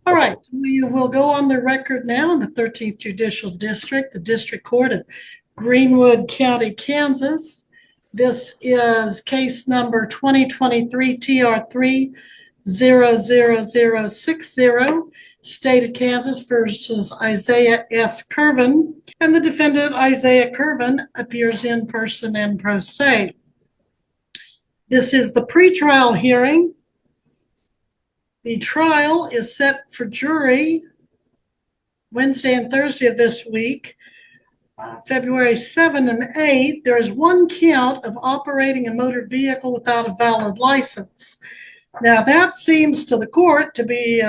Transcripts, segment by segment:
All Okay. right, we will go on the record now in the 13th Judicial District, the District Court of Greenwood County, Kansas. This is case number 2023 TR3 00060, State of Kansas versus Isaiah S. Curvin. And the defendant, Isaiah Curvin, appears in person and pro se. This is the pretrial hearing. The trial is set for jury Wednesday and Thursday of this week, February 7 and 8. There is one count of operating a motor vehicle without a valid license. Now, that seems to the court to be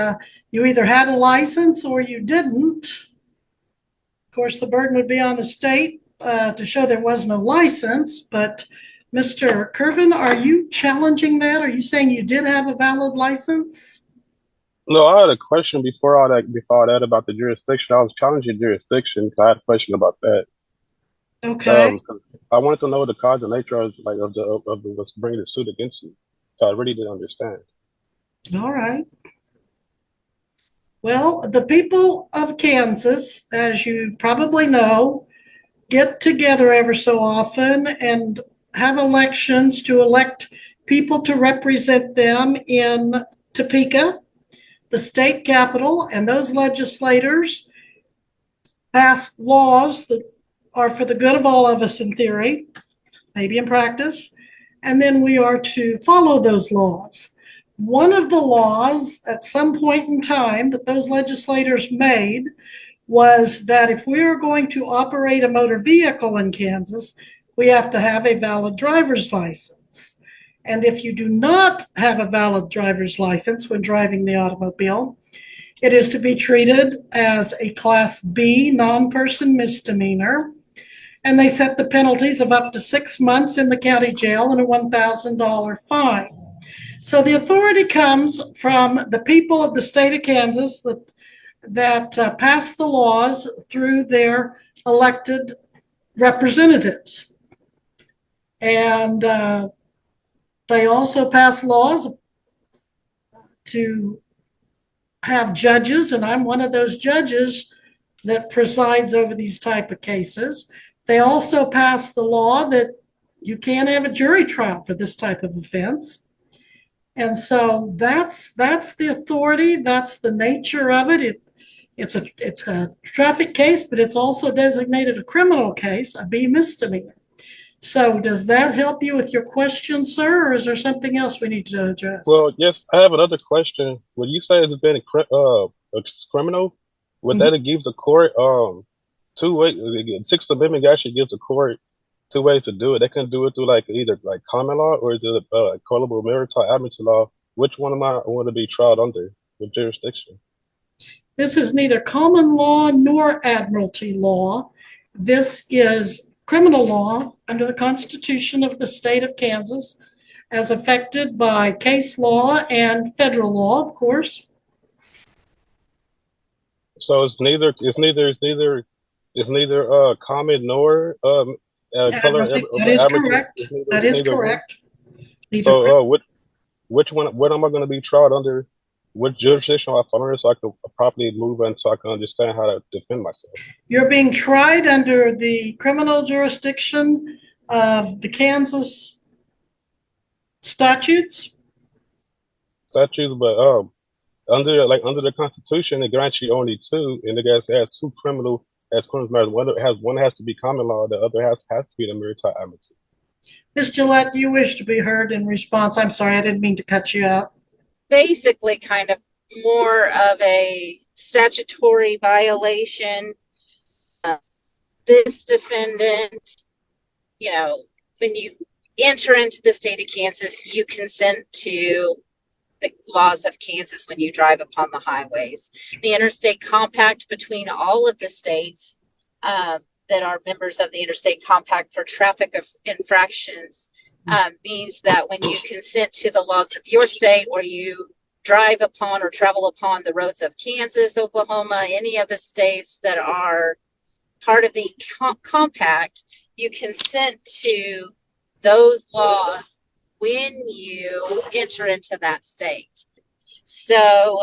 you either had a license or you didn't. Of course, the burden would be on the state to show there was no license, but Mr. Curvin, are you challenging that? Are you saying you did have a valid license? No, I had a question before that about the jurisdiction. I was challenging jurisdiction. I had a question about that. Okay. 'Cause I wanted to know the cause and nature of the what's bringing the suit against you. I really didn't understand. All right. Well, the people of Kansas, as you probably know, get together ever so often and have elections to elect people to represent them in Topeka, the state capital, and those legislators pass laws that are for the good of all of us in theory, maybe in practice, and then we are to follow those laws. One of the laws at some point in time that those legislators made was that if we are going to operate a motor vehicle in Kansas, we have to have a valid driver's license. And if you do not have a valid driver's license when driving the automobile, it is to be treated as a Class B non-person misdemeanor. And they set the penalties of up to 6 months in the county jail and a $1,000 fine. So the authority comes from the people of the state of Kansas that pass the laws through their elected representatives. And they also pass laws to have judges, and I'm one of those judges that presides over these type of cases. They also pass the law that you can't have a jury trial for this type of offense. And so that's the authority, that's the nature of it. It's a traffic case, but it's also designated a criminal case, a B misdemeanor. So does that help you with your question, sir, or is there something else we need to address? Well, yes, I have another question. When you say it's been a criminal, would that it gives the court two ways? Sixth Amendment actually gives the court two ways to do it. They can do it through like either like common law or is it colorable maritime admiralty law? Which one am I want to be tried under with jurisdiction? This is neither common law nor admiralty law. This is criminal law under the Constitution of the state of Kansas, as affected by case law and federal law, of course. So it's neither common nor color That is admiralty. correct. It's neither That it's is neither one. correct. Neither So which one? What am I going to be tried under? What jurisdiction I fall under so I can properly move and so I can understand how to defend myself? You're being tried under the criminal jurisdiction of the Kansas statutes. But under the Constitution, it grants you only two, and it has two criminal matters. One has to be common law, the other has to be the maritime amnesty. Ms. Gillette, do you wish to be heard in response? I'm sorry, I didn't mean to cut you out. Basically, kind of more of a statutory violation. This defendant, when you enter into the state of Kansas, you consent to the laws of Kansas when you drive upon the highways. The interstate compact between all of the states that are members of the interstate compact for traffic infractions means that when you consent to the laws of your state or you drive upon or travel upon the roads of Kansas, Oklahoma, any of the states that are part of the compact, you consent to those laws when you enter into that state. So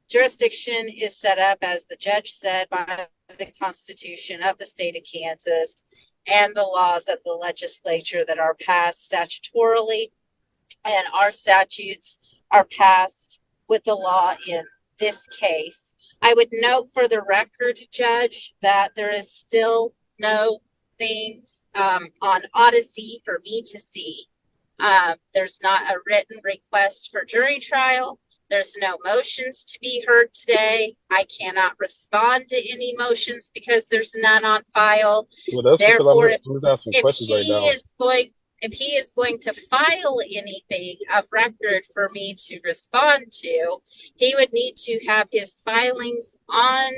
Jurisdiction is set up, as the judge said, by the Constitution of the state of Kansas and the laws of the legislature that are passed statutorily. And our statutes are passed with the law in this case. I would note for the record, Judge, that there is still no things on Odyssey for me to see. There's not a written request for jury trial. There's no motions to be heard today. I cannot respond to any motions because there's none on file. Well, that's Therefore, because I'm just asking questions right now. if he is going to file anything of record for me to respond to, he would need to have his filings on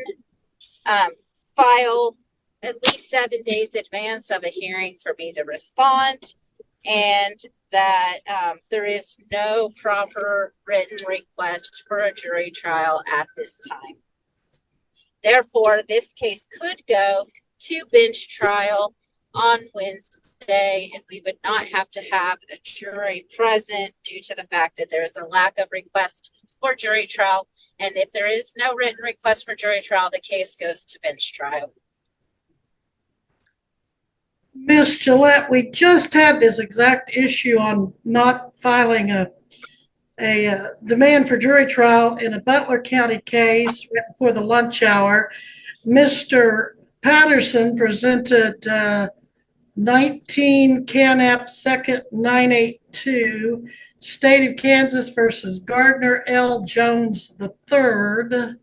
file at least 7 days advance of a hearing for me to respond, and that there is no proper written request for a jury trial at this time. Therefore, this case could go to bench trial on Wednesday, and we would not have to have a jury present due to the fact that there is a lack of request for jury trial. And if there is no written request for jury trial, the case goes to bench trial. Ms. Gillette, we just had this exact issue on not filing a demand for jury trial in a Butler County case right before the lunch hour. Mr. Patterson presented 19 Canap 2nd 982, State of Kansas versus Gardner L. Jones III.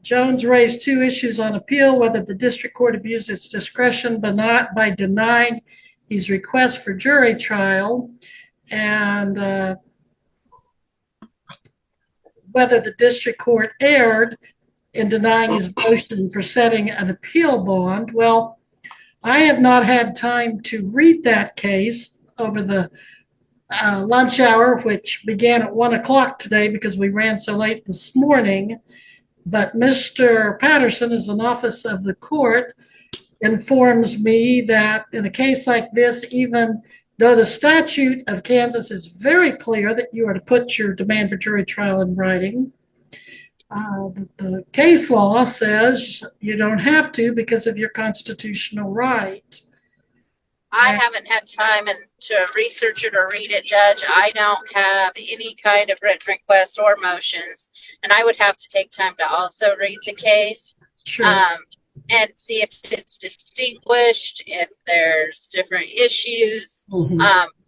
Jones raised two issues on appeal: whether the district court abused its discretion by denying his request for jury trial, and whether the district court erred in denying his motion for setting an appeal bond. Well, I have not had time to read that case over the lunch hour, which began at 1 o'clock today because we ran so late this morning. But Mr. Patterson, as an office of the court, informs me that in a case like this, even though the statute of Kansas is very clear that you are to put your demand for jury trial in writing, the case law says you don't have to because of your constitutional right. I haven't had time to research it or read it, Judge. I don't have any kind of written request or motions, and I would have to take time to also read the case. Sure. And see if it's distinguished, if there's different issues.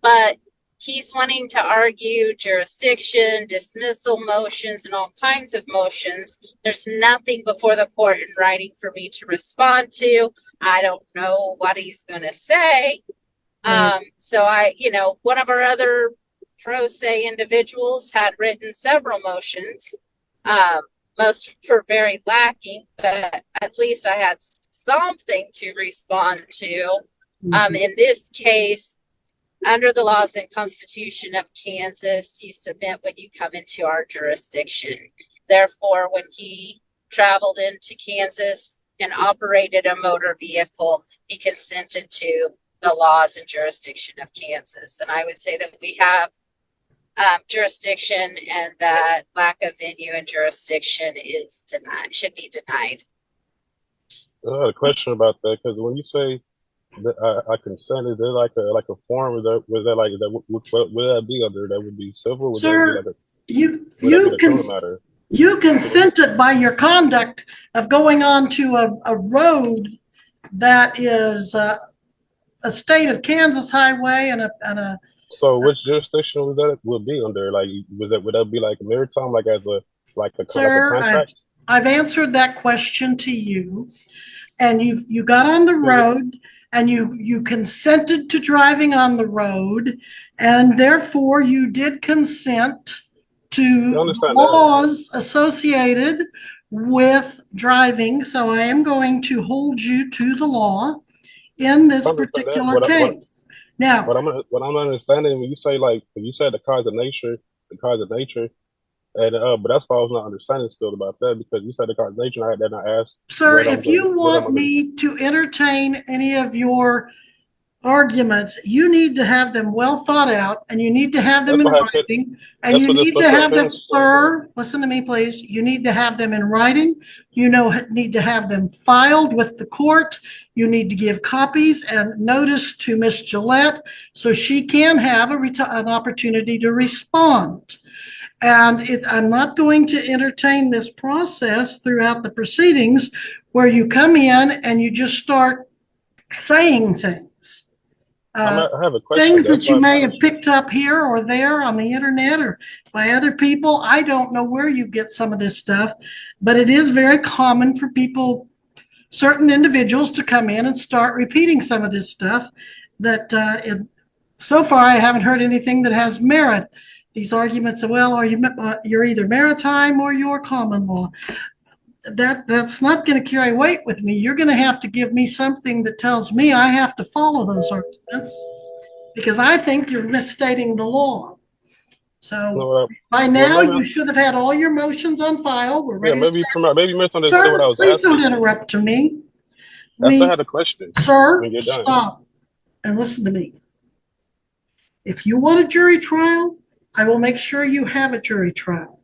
But he's wanting to argue jurisdiction, dismissal motions, and all kinds of motions. There's nothing before the court in writing for me to respond to. I don't know what he's going to say. So one of our other pro se individuals had written several motions. Most were very lacking, but at least I had something to respond to. In this case, under the laws and Constitution of Kansas, you submit when you come into our jurisdiction. Therefore, when he traveled into Kansas and operated a motor vehicle, he consented to the laws and jurisdiction of Kansas. And I would say that we have jurisdiction, and that lack of venue and jurisdiction is should be denied. I had a question about that, because when you say that I consented, is there like a form? Would that would that be under? That would be civil? Would Sir, that be like you consented by your conduct of going onto a road that is a state of Kansas highway and a. So which jurisdiction would be under? Like, would that be like maritime, like as a Sir, contract? I've answered that question to you, and you got on the road and you consented to driving on the road, and therefore you did consent to laws associated with driving. So I am going to hold you to the law in this particular case. Now, what I'm understanding, when you say the cause of nature, and but that's why I was not understanding still about that, because you said the cause of nature, and I asked. Sir, if you want me to entertain any of your arguments, you need to have them well thought out, and you need to have them That's in what I writing, and that's you what the need to have them, appearance for. sir, listen to me, please. You need to have them in writing. You need to have them filed with the court. You need to give copies and notice to Miss Gillette so she can have an opportunity to respond. And I'm not going to entertain this process throughout the proceedings where you come in and you just start saying things. I have a question. Things That's that you why may have picked up here or there on the internet or by other people. I don't know where you get some of this stuff, but it is very common for people, certain individuals, to come in and start repeating some of this stuff that so far I haven't heard anything that has merit. These arguments of, well, you're either maritime or you're common law. That's not going to carry weight with me. You're going to have to give me something that tells me I have to follow those arguments, because I think you're misstating the law. So by now, you should have had all your motions on file. We're ready. Maybe you misunderstood what I was please asking. don't interrupt me. I still had a question. Sir, when you're done. stop and listen to me. If you want a jury trial, I will make sure you have a jury trial.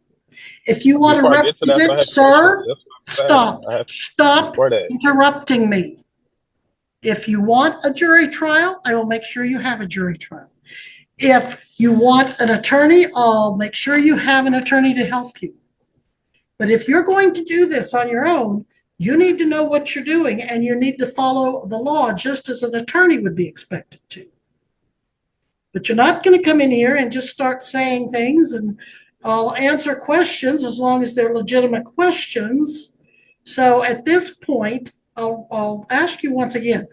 If you want to represent, sir, stop interrupting me. If you want a jury trial, I will make sure you have a jury trial. If you want an attorney, I'll make sure you have an attorney to help you. But if you're going to do this on your own, you need to know what you're doing, and you need to follow the law just as an attorney would be expected to. But you're not going to come in here and just start saying things, and I'll answer questions as long as they're legitimate questions. So at this point, I'll ask you once again,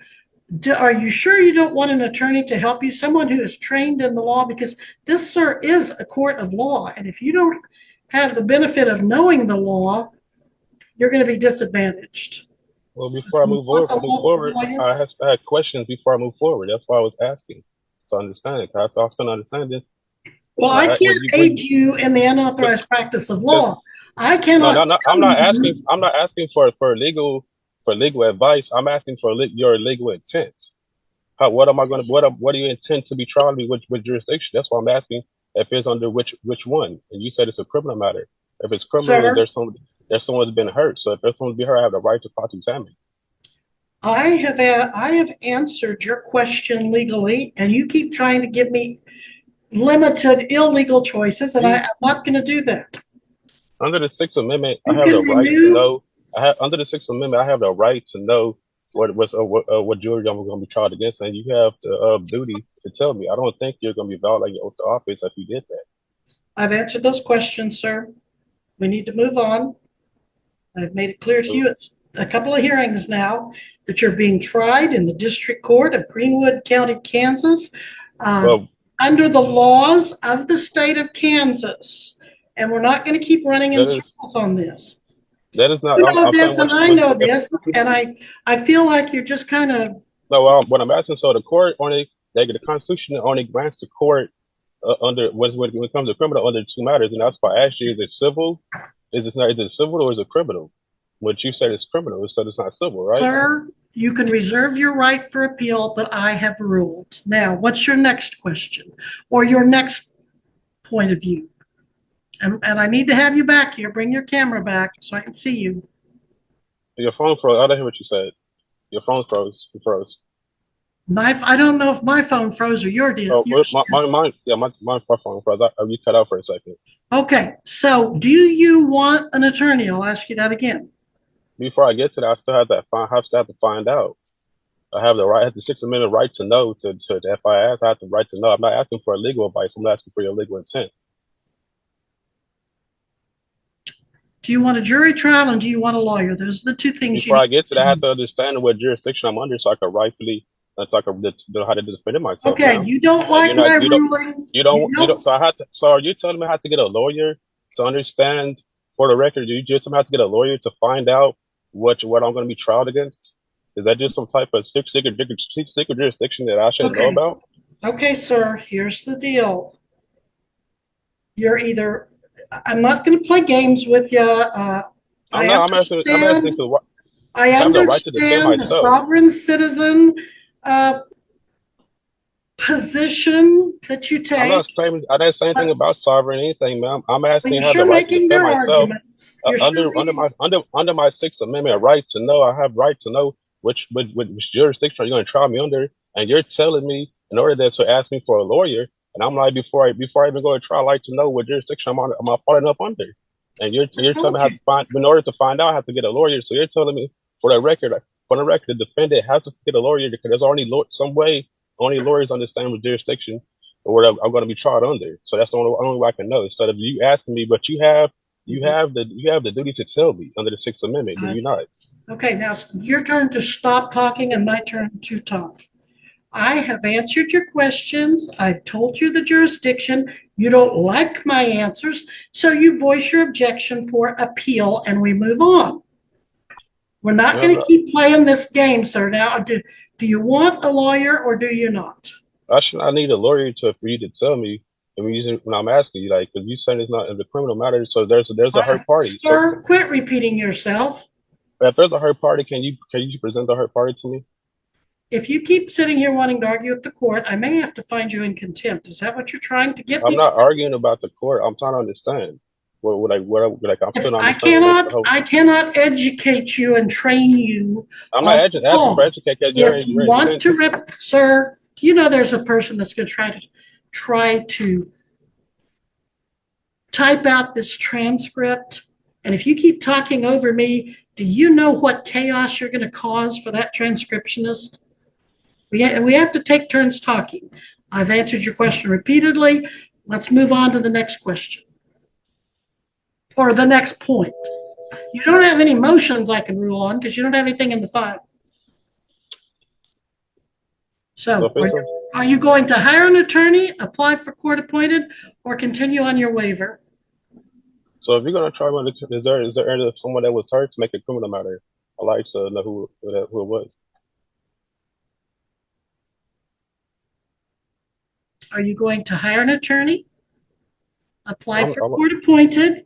are you sure you don't want an attorney to help you, someone who is trained in the law? Because this, sir, is a court of law, and if you don't have the benefit of knowing the law, you're going to be disadvantaged. Well, before I move forward, I had questions before I move forward. That's why I was asking to understand it. I often understand this. Well, I can't aid you in the unauthorized practice of law. I cannot. No, I'm not asking. I'm not asking for legal advice. I'm asking for your legal intent. What do you intend to be trying me with jurisdiction? That's why I'm asking if it's under which one. And you said it's a criminal matter. If it's criminal, sir, there's someone that's been hurt. So if there's someone to be hurt, I have the right to cross-examine. I have answered your question legally, and you keep trying to give me limited illegal choices, and I'm not going to do that. Under the Sixth Amendment, I have the right to know. Under the Sixth Amendment, I have the right to know what jury I'm going to be tried against, and you have the duty to tell me. I don't think you're going to be violating your oath to office if you did that. I've answered those questions, sir. We need to move on. I've made it clear to you, it's a couple of hearings now that you're being tried in the District Court of Greenwood County, Kansas, under the laws of the state of Kansas. And we're not going to keep running in circles on this. That is not. You know this, and I know this, and I feel like you're just kind of. No, what I'm asking, so the court the Constitution only grants the court under when it comes to criminal under two matters, and that's why I asked you: is it civil? Is it civil or is it criminal? What you said is criminal, so it's not civil, right? Sir, you can reserve your right for appeal, but I have ruled. Now, what's your next question or your next point of view? And I need to have you back here. Bring your camera back so I can see you. Your phone froze. I didn't hear what you said. Your phone froze. You froze. I don't know if my phone froze or your did. Oh, my phone froze. You cut out for a second. Okay, so do you want an attorney? I'll ask you that again. Before I get to that, I still have to find out. I have the Sixth Amendment right to know. If I ask, I have the right to know. I'm not asking for legal advice. I'm asking for your legal intent. Do you want a jury trial and do you want a lawyer? Those are the two things. Before I get to that, I have to understand what jurisdiction I'm under so I can rightfully know how to defend myself. Okay, now. You don't like my ruling. You don't. So are you telling me I have to get a lawyer to understand? For the record, do you just have to get a lawyer to find out what I'm going to be tried against? Is that just some type of secret jurisdiction that I shouldn't know about? Okay, sir. Here's the deal. I'm not going to play games with you. I understand the sovereign citizen position that you I'm take. not claiming. I didn't say anything about sovereign anything, ma'am. I'm Well, asking you're you have the sure right to making defend their myself. arguments. You're sure making, Under my Sixth Amendment right to know, I have right to know which jurisdiction are you going to try me under, and you're telling me in order to ask me for a lawyer, and I'm like before I even go to trial, I like to know what jurisdiction am I falling up under, and you're I telling me told I have you. to find in order to find out I have to get a lawyer. So you're telling me for the record, the defendant has to get a lawyer because there's only some way only lawyers understand what jurisdiction or what I'm going to be tried under. So that's the only way I can know. Instead of you asking me, but you have the duty to tell me under the Sixth Amendment. Do you not? Okay, now it's your turn to stop talking and my turn to talk. I have answered your questions. I've told you the jurisdiction. You don't like my answers, so you voice your objection for appeal and we move on. We're not No, going to no. keep playing this game, sir. Now, do you want a lawyer or do you not? I should not need a lawyer for you to tell me. When I'm asking you, like, because you saying it's not in the criminal matter, so there's a hurt party. So Sir, quit repeating yourself. if there's a hurt party, can you present the hurt party to me? If you keep sitting here wanting to argue with the court, I may have to find you in contempt. Is that what you're trying to get I'm me not to? arguing about the court. I'm trying to understand. I'm If still not understanding what the whole. I cannot educate you and train you I'm not on asking for law. educate because If you want you're to sir, do you know there's a person that's going to try to type out this transcript? And if you keep talking over me, do you know what chaos you're going to cause for that transcriptionist? We have to take turns talking. I've answered your question repeatedly. Let's move on to the next question or the next point. You don't have any motions I can rule on because you don't have anything in the file. So are you going to hire an attorney, apply for court appointed, or continue on your waiver? So if you're gonna try one, is there someone that was hurt to make a criminal matter? I like to know who it was. Are you going to hire an attorney, apply for I'm court appointed,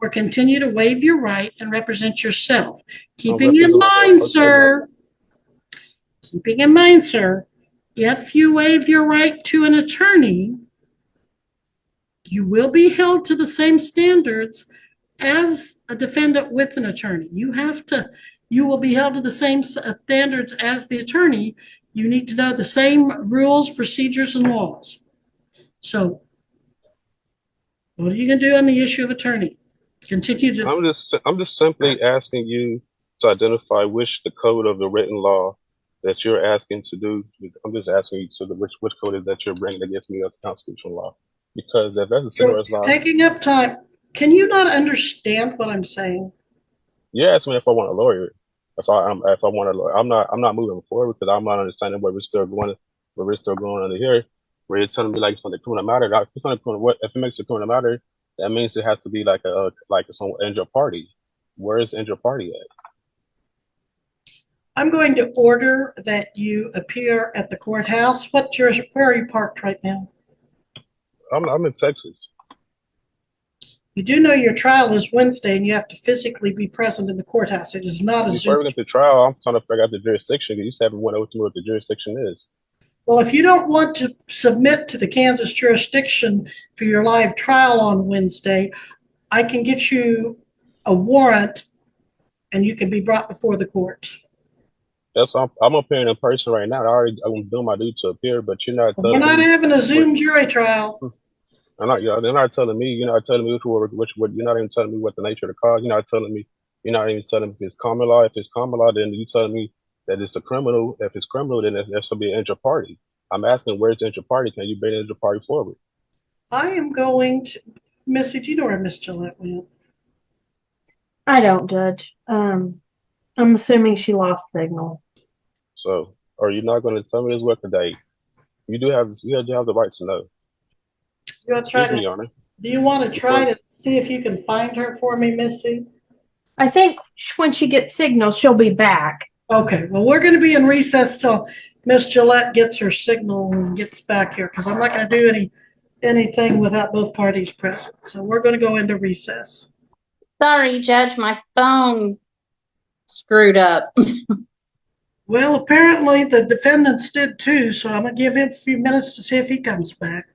or continue to waive your right and represent yourself? Keeping in mind, sir, if you waive your right to an attorney, you will be held to the same standards as a defendant with an attorney. You will be held to the same standards as the attorney. You need to know the same rules, procedures, and laws. So what are you going to do on the issue of attorney? Continue to. I'm just simply asking you to identify the code of the written law that you're asking to do. I'm just asking you to which code is that you're bringing against me as constitutional law. Because if that's a civilized law, taking up time. Can you not understand what I'm saying? You're asking me if I want a lawyer. If I want a lawyer, I'm not moving forward because I'm not understanding where we're still going under here. Where you're telling me like it's on the criminal matter. If it's on the criminal, if it makes a criminal matter, that means it has to be like some injured party. Where is injured party at? I'm going to order that you appear at the courthouse. Where are you parked right now? I'm in Texas. You do know your trial is Wednesday and you have to physically be present in the courthouse. It is not a Before Zoom. we get to trial, I'm trying to figure out the jurisdiction. You said went over to what the jurisdiction is. Well, if you don't want to submit to the Kansas jurisdiction for your live trial on Wednesday, I can get you a warrant and you can be brought before the court. That's I'm appearing in person right now. I'm doing my duty to appear, but you're not telling me. We're not having a Zoom jury trial. They're not telling me. You're not telling me you're not even telling me what the nature of the cause. You're not even telling me if it's common law. If it's common law, then you telling me that it's a criminal. If it's criminal, then there should be an injured party. I'm asking where's the injured party? Can you bring the injured party forward? I am going to, Missy, do you know where Miss Gillette went? I don't, Judge. I'm assuming she lost signal. So, are you not going to tell me this record date? You have the right to know. You want to try to, do you want to try to see if you can find her for me, Missy? I think when she gets signal, she'll be back. Okay, well, we're going to be in recess till Miss Gillette gets her signal and gets back here because I'm not going to do anything without both parties present. So we're going to go into recess. Sorry, Judge, my phone screwed up. Well, apparently the defendants did too, so I'm gonna give him a few minutes to see if he comes back.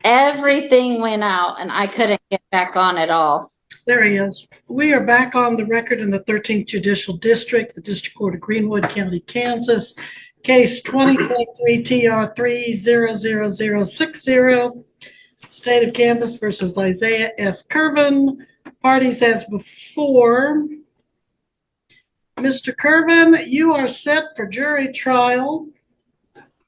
Everything went out and I couldn't get back on at all. There he is. We are back on the record in the 13th Judicial District, the District Court of Greenwood County, Kansas. Case 2023 TR 3000060, State of Kansas versus Isaiah S. Curvin. Parties as before. Mr. Curvin, you are set for jury trial.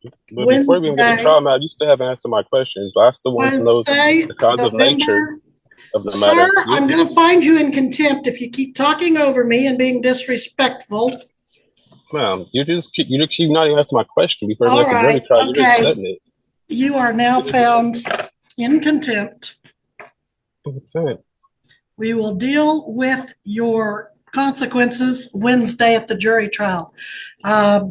But before we even get to trial, man, you still haven't answered my questions. I still want to know Wednesday, the cause of nature of the matter. Sir, I'm going to find you in contempt if you keep talking over me and being disrespectful. Ma'am, you keep not even answering my question before we All get to right, jury trial. You're just okay. setting it. You are now found in contempt. That's it. We will deal with your consequences Wednesday at the jury trial.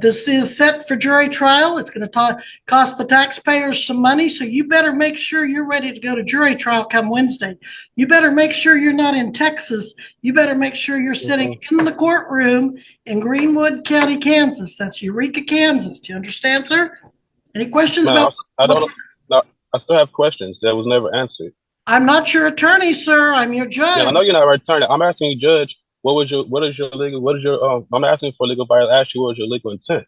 This is set for jury trial. It's going to cost the taxpayers some money, so you better make sure you're ready to go to jury trial come Wednesday. You better make sure you're not in Texas. You better make sure you're sitting in the courtroom in Greenwood County, Kansas. That's Eureka, Kansas. Do you understand, sir? Any questions about? I still have questions that was never answered. I'm not your attorney, sir. I'm your judge. Yeah, I know you're not returning. I'm asking you, Judge. I'm asking for legal advice. I asked you what was your legal intent.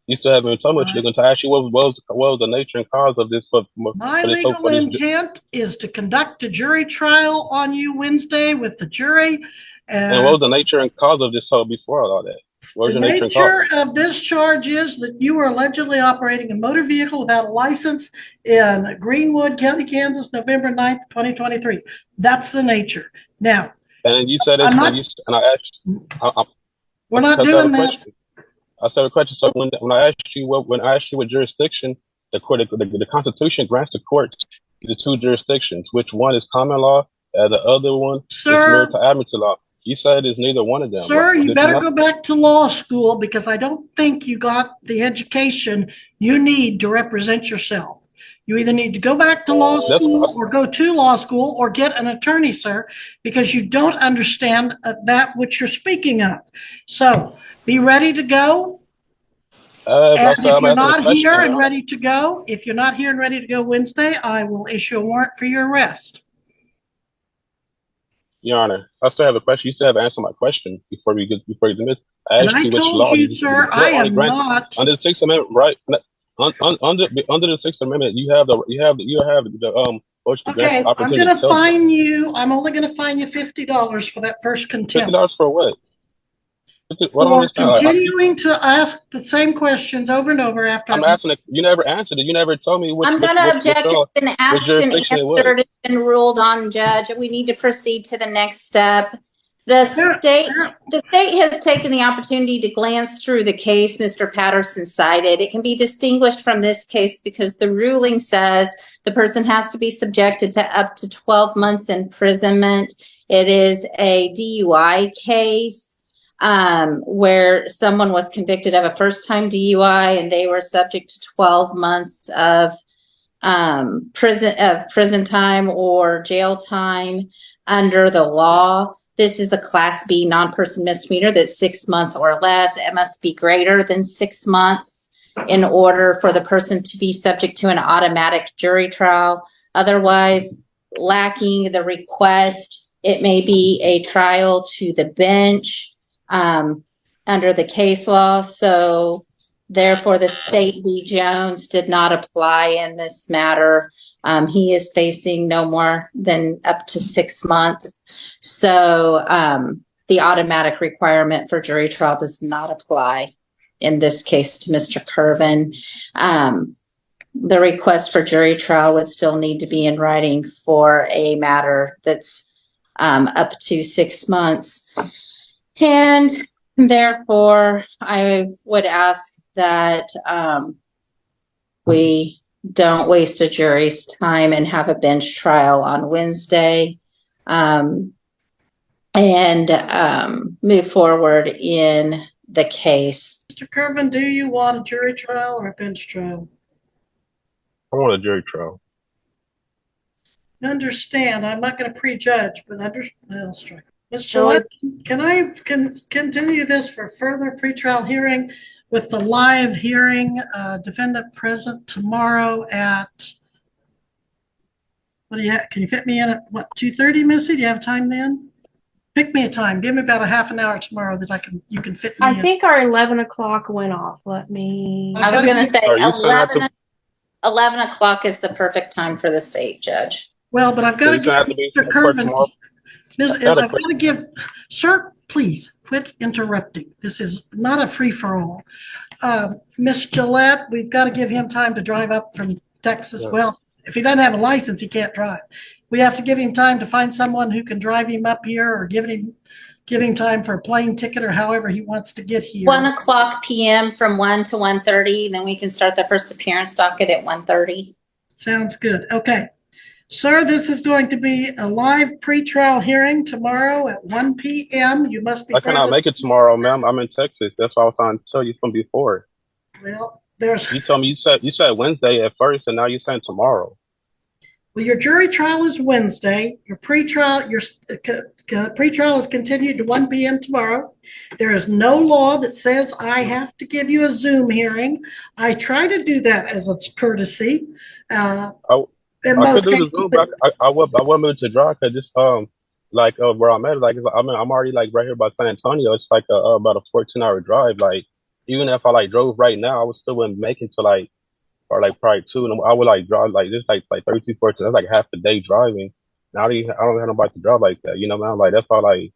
You still haven't told me what your legal intent. I asked you what was the nature and cause of this. My legal intent is to conduct a jury trial on you Wednesday with the jury. And what was the nature and cause of this whole before all that? The nature of this charge is that you were allegedly operating a motor vehicle without a license in Greenwood County, Kansas, November 9th, 2023. That's the nature. Now, and you said it's and I asked. We're not doing this. I said a question. So when I asked you what jurisdiction, the Constitution grants the courts the two jurisdictions. Which one is common law, and the other one is maritime admiralty law. You said it's neither one of them. Sir, you better go back to law school because I don't think you got the education you need to represent yourself. You either need to go back to law school or go to law school or get an attorney, sir, because you don't understand that which you're speaking of. So be ready to go. And if you're not here and ready to go, Wednesday, I will issue a warrant for your arrest. Your Honor, I still have a question. You still haven't answered my question before you dismiss. I asked you which law. Sir, I am not under the Sixth Amendment, right? Under the Sixth Amendment, you have the okay, I'm going to fine you. I'm only going to fine you $50 for that first contempt. $50 for what? For continuing to ask the same questions over and over after. I'm asking it. You never answered it. You never told me what. I'm going to object. It's been asked and answered. It's been ruled on, Judge. We need to proceed to the next step. The state has taken the opportunity to glance through the case Mr. Patterson cited. It can be distinguished from this case because the ruling says the person has to be subjected to up to 12 months imprisonment. It is a DUI case. Where someone was convicted of a first-time DUI and they were subject to 12 months of prison time or jail time under the law. This is a Class B non-person misdemeanor that's 6 months or less. It must be greater than 6 months in order for the person to be subject to an automatic jury trial. Otherwise, lacking the request, it may be a trial to the bench. Under the case law. So therefore the State v. Jones did not apply in this matter. He is facing no more than up to 6 months. So the automatic requirement for jury trial does not apply in this case to Mr. Curvin. The request for jury trial would still need to be in writing for a matter that's up to 6 months. And therefore, I would ask that we don't waste a jury's time and have a bench trial on Wednesday and move forward in the case. Mr. Curvin, do you want a jury trial or a bench trial? I want a jury trial. Understand, I'm not going to prejudge, but Ms. Gillette, can I continue this for further pretrial hearing with the live hearing, defendant present tomorrow at, what do you have? Can you fit me in at what, 2:30, Missy? Do you have time then? Pick me a time. Give me about a half an hour tomorrow that you can fit me I in. think our 11 o'clock went off. Let me. I was going to say Are you saying 11 o'clock is the perfect time for the state judge. Well, but I've got to give Mr. Curvin. I've got to give, sir, please quit interrupting. This is not a free-for-all. Miss Gillette, we've got to give him time to drive up from Texas. Yeah. Well, if he doesn't have a license, he can't drive. We have to give him time to find someone who can drive him up here, or give him time for a plane ticket, or however he wants to get here. 1:00 p.m. from 1 to 1:30. Then we can start the first appearance docket at 1:30. Sounds good. Okay. Sir, this is going to be a live pretrial hearing tomorrow at 1 p.m. You must be I cannot make it tomorrow, ma'am. I'm in Texas. That's what I was trying to tell you from before. Well, You told me you said Wednesday at first, and now you're saying tomorrow. Well, your jury trial is Wednesday. Your pretrial is continued to 1 p.m. tomorrow. There is no law that says I have to give you a Zoom hearing. I try to do that as a courtesy. I could do the Zoom, but I wasn't able to drive because just where I'm at, I'm already like right here by San Antonio. It's like about a 14-hour drive. Like even if I drove right now, I would still wouldn't make it to probably 2, and I would drive just 32, 14. That's like half the day driving. Now I don't have nobody to drive like that. You know, man. That's why if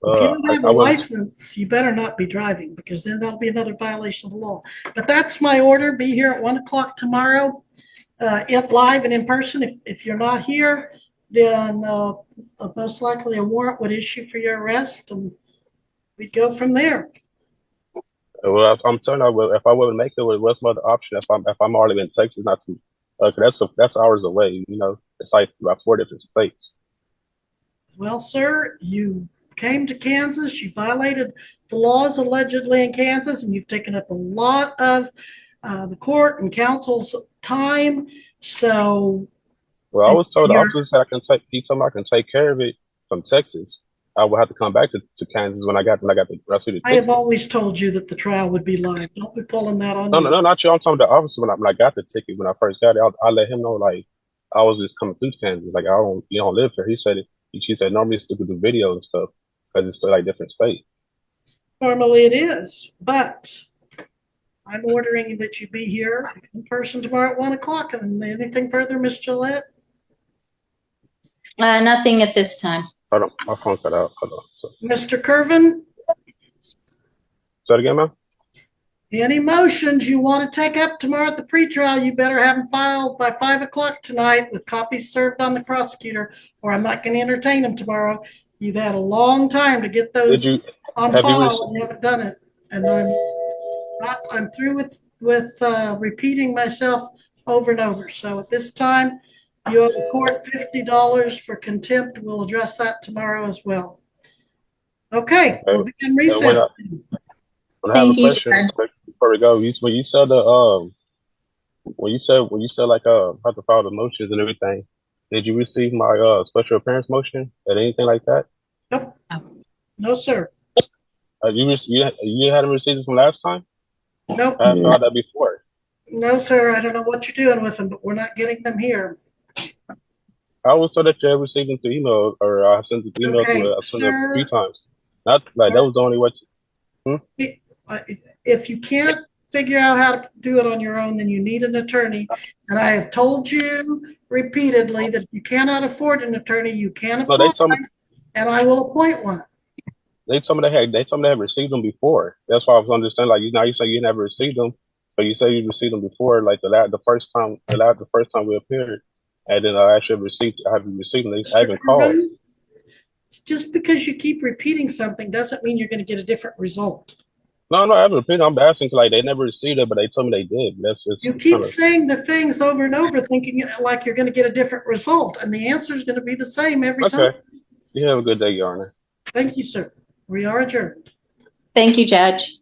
you don't have a license, you better not be driving, because then that'll be another violation of the law. But that's my order. Be here at 1:00 tomorrow. Live and in person. If you're not here, then most likely a warrant would issue for your arrest, and we'd go from there. Well, I'm telling you, if I wouldn't make it, what's my other option? If I'm already in Texas, not to, that's hours away. You know, it's like about 4 different states. Well, sir, you came to Kansas. You violated the laws allegedly in Kansas, and you've taken up a lot of the court and counsel's time. So, well, I was told the officer said he told me I can take care of it from Texas. I will have to come back to Kansas when I got the rest of the ticket. I have always told you that the trial would be live. Don't be pulling that on you. No, not you. I'm talking about the officer when I got the ticket. When I first got it, I let him know I was just coming through Kansas. You don't live here. He said normally it's to do video and stuff because it's still different state. Normally it is, but I'm ordering that you be here in person tomorrow at 1:00. And anything further, Miss Gillette? Nothing at this time. Hold on, my phone cut out. Hold on. So, Mr. Curvin? say it again, ma'am? Any motions you want to take up tomorrow at the pretrial, you better have them filed by 5:00 tonight with copies served on the prosecutor, or I'm not going to entertain them tomorrow. You've had a long time to get those on file, and you haven't done it. And I'm through with repeating myself over and over. So at this time, you owe the court $50 for contempt. We'll address that tomorrow as well. Okay, we'll begin recess. Thank you, Judge. Before we go, when you said how to file the motions and everything, did you receive my special appearance motion or anything like that? Nope. No, sir. You hadn't received it from last time? Nope. I filed that before. No, sir. I don't know what you're doing with them, but we're not getting them here. I was told that you had received them through email, or I sent the email to I sent it a few times. Not that was the only way. If you can't figure out how to do it on your own, then you need an attorney. And I have told you repeatedly that if you cannot afford an attorney, you can appoint one, and I will appoint one. They told me they had received them before. That's why I was understanding. Now you say you never received them, but you say you received them before, the first time we appeared, and then I haven't received them. I haven't called. Just because you keep repeating something doesn't mean you're going to get a different result. No, I haven't repeated. I'm asking they never received it, but they told me they did. That's just you keep saying the things over and over, thinking like you're going to get a different result, and the answer is going to be the same every time. Okay. You have a good day, Your Honor. Thank you, sir. We are adjourned. Thank you, Judge.